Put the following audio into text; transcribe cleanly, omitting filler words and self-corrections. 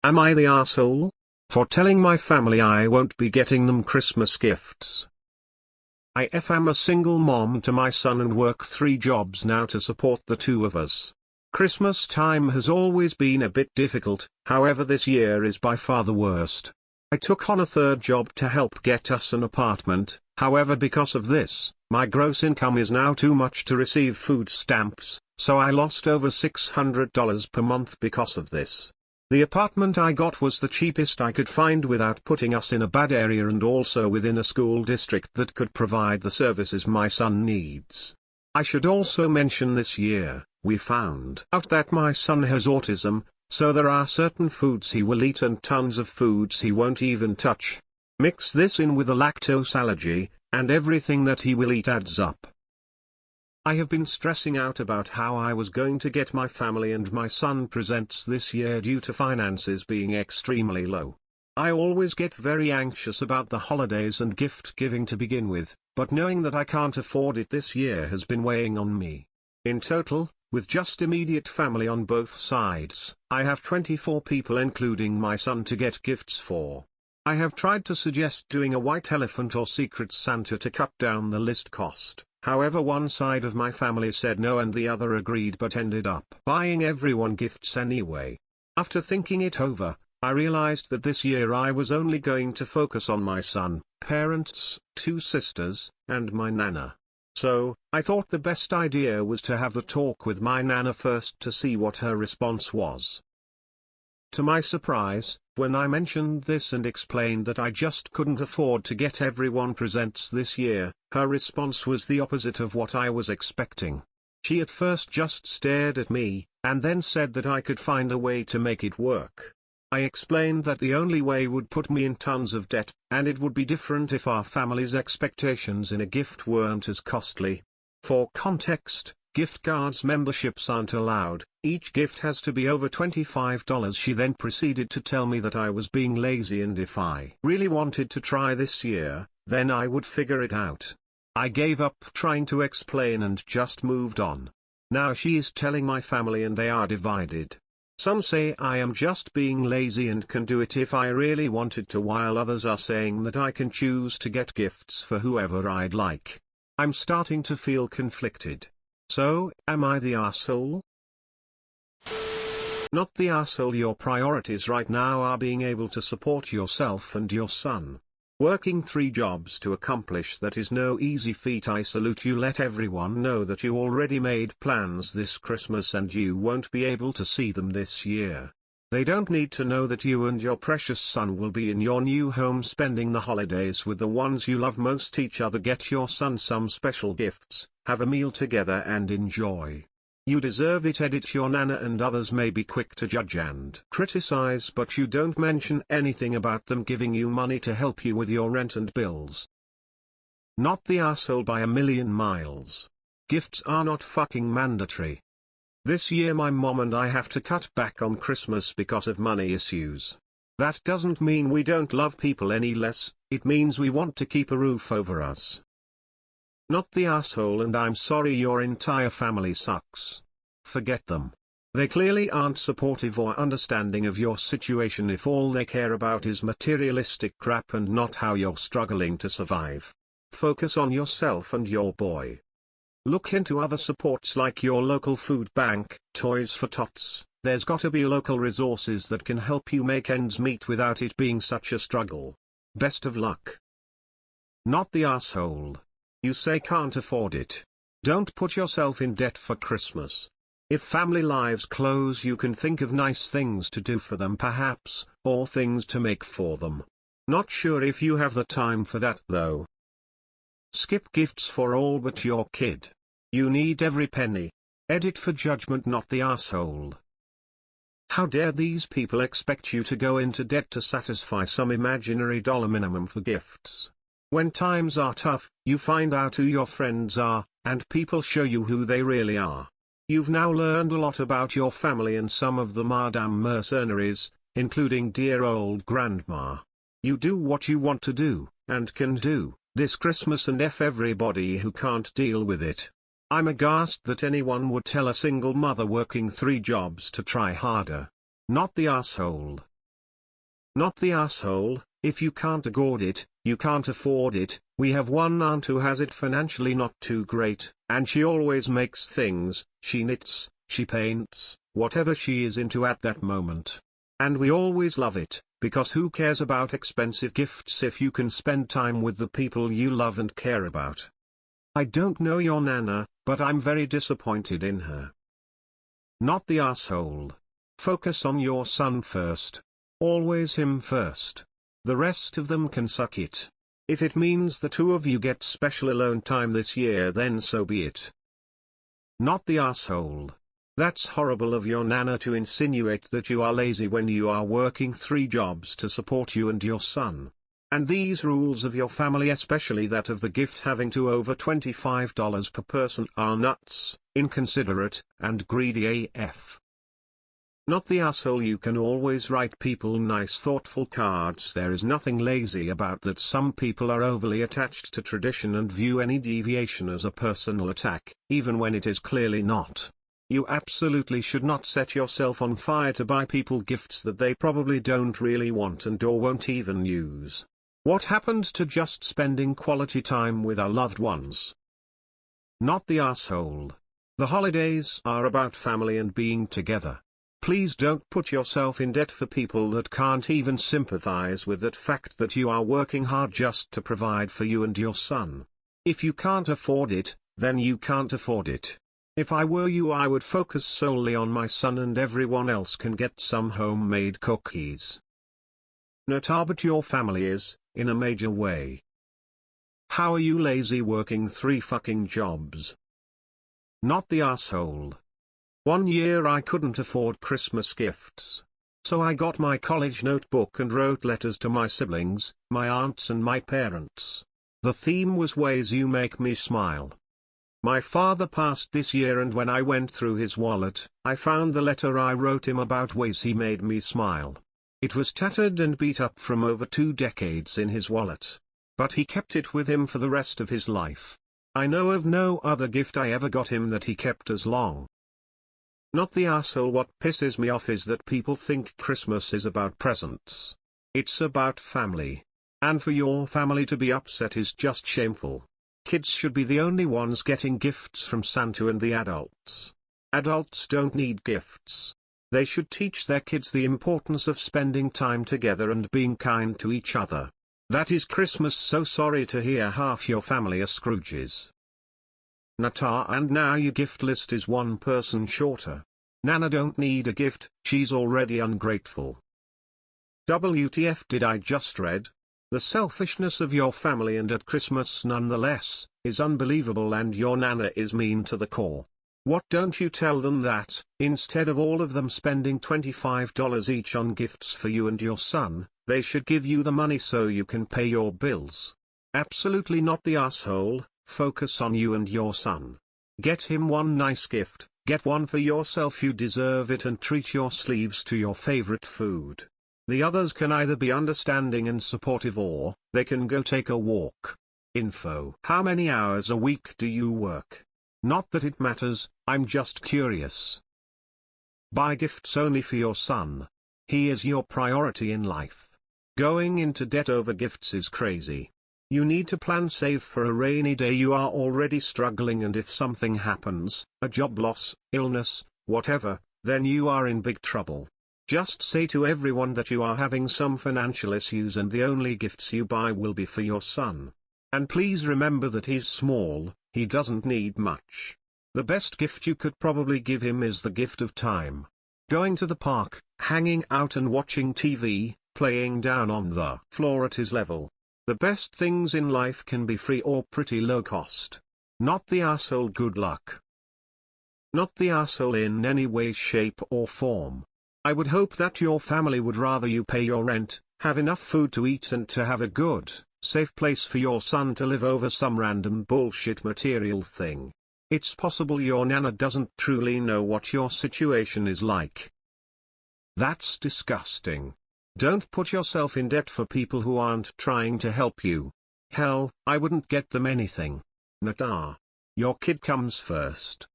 Am I the asshole? For telling my family I won't be getting them Christmas gifts. I am a single mom to my son and work 3 jobs now to support the 2 of us. Christmas time has always been a bit difficult, however this year is by far the worst. I took on a 3rd job to help get us an apartment, however because of this, my gross income is now too much to receive food stamps, so I lost over $600 per month because of this. The apartment I got was the cheapest I could find without putting us in a bad area and also within a school district that could provide the services my son needs. I should also mention this year, we found out that my son has autism, so there are certain foods he will eat and tons of foods he won't even touch. Mix this in with a lactose allergy, and everything that he will eat adds up. I have been stressing out about how I was going to get my family and my son presents this year due to finances being extremely low. I always get very anxious about the holidays and gift giving to begin with, but knowing that I can't afford it this year has been weighing on me. In total, with just immediate family on both sides, I have 24 people including my son to get gifts for. I have tried to suggest doing a white elephant or secret Santa to cut down the list cost, however one side of my family said no and the other agreed but ended up buying everyone gifts anyway. After thinking it over, I realized that this year I was only going to focus on my son, parents, 2 sisters, and my nana. So, I thought the best idea was to have the talk with my nana first to see what her response was. To my surprise, when I mentioned this and explained that I just couldn't afford to get everyone presents this year, her response was the opposite of what I was expecting. She at first just stared at me, and then said that I could find a way to make it work. I explained that the only way would put me in tons of debt, and it would be different if our family's expectations in a gift weren't as costly. For context, gift cards memberships aren't allowed, each gift has to be over $25. She then proceeded to tell me that I was being lazy and if I really wanted to try this year, then I would figure it out. I gave up trying to explain and just moved on. Now she is telling my family and they are divided. Some say I am just being lazy and can do it if I really wanted to, while others are saying that I can choose to get gifts for whoever I'd like. I'm starting to feel conflicted. So, am I the asshole? Not the asshole. Your priorities right now are being able to support yourself and your son. Working 3 jobs to accomplish that is no easy feat. I salute you. Let everyone know that you already made plans this Christmas and you won't be able to see them this year. They don't need to know that you and your precious son will be in your new home spending the holidays with the ones you love most. Each other. Get your son some special gifts, have a meal together and enjoy. You deserve it. Edit. Your nana and others may be quick to judge and criticize, but you don't mention anything about them giving you money to help you with your rent and bills. Not the asshole by a million miles. Gifts are not fucking mandatory. This year my mom and I have to cut back on Christmas because of money issues. That doesn't mean we don't love people any less, it means we want to keep a roof over us. Not the asshole, and I'm sorry your entire family sucks. Forget them. They clearly aren't supportive or understanding of your situation if all they care about is materialistic crap and not how you're struggling to survive. Focus on yourself and your boy. Look into other supports like your local food bank, Toys for Tots. There's gotta be local resources that can help you make ends meet without it being such a struggle. Best of luck. Not the asshole. You say can't afford it. Don't put yourself in debt for Christmas. If family lives close, you can think of nice things to do for them perhaps, or things to make for them. Not sure if you have the time for that though. Skip gifts for all but your kid. You need every penny. Edit for judgment. Not the asshole. How dare these people expect you to go into debt to satisfy some imaginary dollar minimum for gifts? When times are tough, you find out who your friends are, and people show you who they really are. You've now learned a lot about your family and some of them are damn mercenaries, including dear old grandma. You do what you want to do, and can do, this Christmas and F everybody who can't deal with it. I'm aghast that anyone would tell a single mother working 3 jobs to try harder. Not the asshole. Not the asshole. If you can't afford it, you can't afford it. We have one aunt who has it financially not too great, and she always makes things, she knits, she paints, whatever she is into at that moment. And we always love it, because who cares about expensive gifts if you can spend time with the people you love and care about? I don't know your Nana, but I'm very disappointed in her. Not the asshole. Focus on your son first. Always him first. The rest of them can suck it. If it means the two of you get special alone time this year, then so be it. Not the asshole. That's horrible of your Nana to insinuate that you are lazy when you are working 3 jobs to support you and your son. And these rules of your family, especially that of the gift having to over $25 per person, are nuts, inconsiderate, and greedy AF. Not the asshole. You can always write people nice thoughtful cards. There is nothing lazy about that. Some people are overly attached to tradition and view any deviation as a personal attack, even when it is clearly not. You absolutely should not set yourself on fire to buy people gifts that they probably don't really want and or won't even use. What happened to just spending quality time with our loved ones? Not the asshole. The holidays are about family and being together. Please don't put yourself in debt for people that can't even sympathize with that fact that you are working hard just to provide for you and your son. If you can't afford it, then you can't afford it. If I were you, I would focus solely on my son and everyone else can get some homemade cookies. Not but your family is, in a major way. How are you lazy working 3 fucking jobs? Not the asshole. One year I couldn't afford Christmas gifts. So I got my college notebook and wrote letters to my siblings, my aunts and my parents. The theme was ways you make me smile. My father passed this year, and when I went through his wallet, I found the letter I wrote him about ways he made me smile. It was tattered and beat up from over 2 decades in his wallet. But he kept it with him for the rest of his life. I know of no other gift I ever got him that he kept as long. Not the asshole. What pisses me off is that people think Christmas is about presents. It's about family. And for your family to be upset is just shameful. Kids should be the only ones getting gifts from Santa and the adults. Adults don't need gifts. They should teach their kids the importance of spending time together and being kind to each other. That is Christmas. So sorry to hear half your family are Scrooges. Nata, and now your gift list is 1 person shorter. Nana don't need a gift, she's already ungrateful. WTF did I just read? The selfishness of your family, and at Christmas nonetheless, is unbelievable, and your Nana is mean to the core. What don't you tell them that, instead of all of them spending $25 each on gifts for you and your son, they should give you the money so you can pay your bills? Absolutely not the asshole. Focus on you and your son. Get him one nice gift, get one for yourself, you deserve it, and treat your sleeves to your favorite food. The others can either be understanding and supportive, or they can go take a walk. Info: how many hours a week do you work? Not that it matters, I'm just curious. Buy gifts only for your son. He is your priority in life. Going into debt over gifts is crazy. You need to plan, save for a rainy day. You are already struggling, and if something happens, a job loss, illness, whatever, then you are in big trouble. Just say to everyone that you are having some financial issues and the only gifts you buy will be for your son. And please remember that he's small, he doesn't need much. The best gift you could probably give him is the gift of time. Going to the park, hanging out and watching TV, playing down on the floor at his level. The best things in life can be free or pretty low cost. Not the asshole. Good luck. Not the asshole in any way, shape or form. I would hope that your family would rather you pay your rent, have enough food to eat, and to have a good, safe place for your son to live over some random bullshit material thing. It's possible your Nana doesn't truly know what your situation is like. That's disgusting. Don't put yourself in debt for people who aren't trying to help you. Hell, I wouldn't get them anything. Nata. Your kid comes first.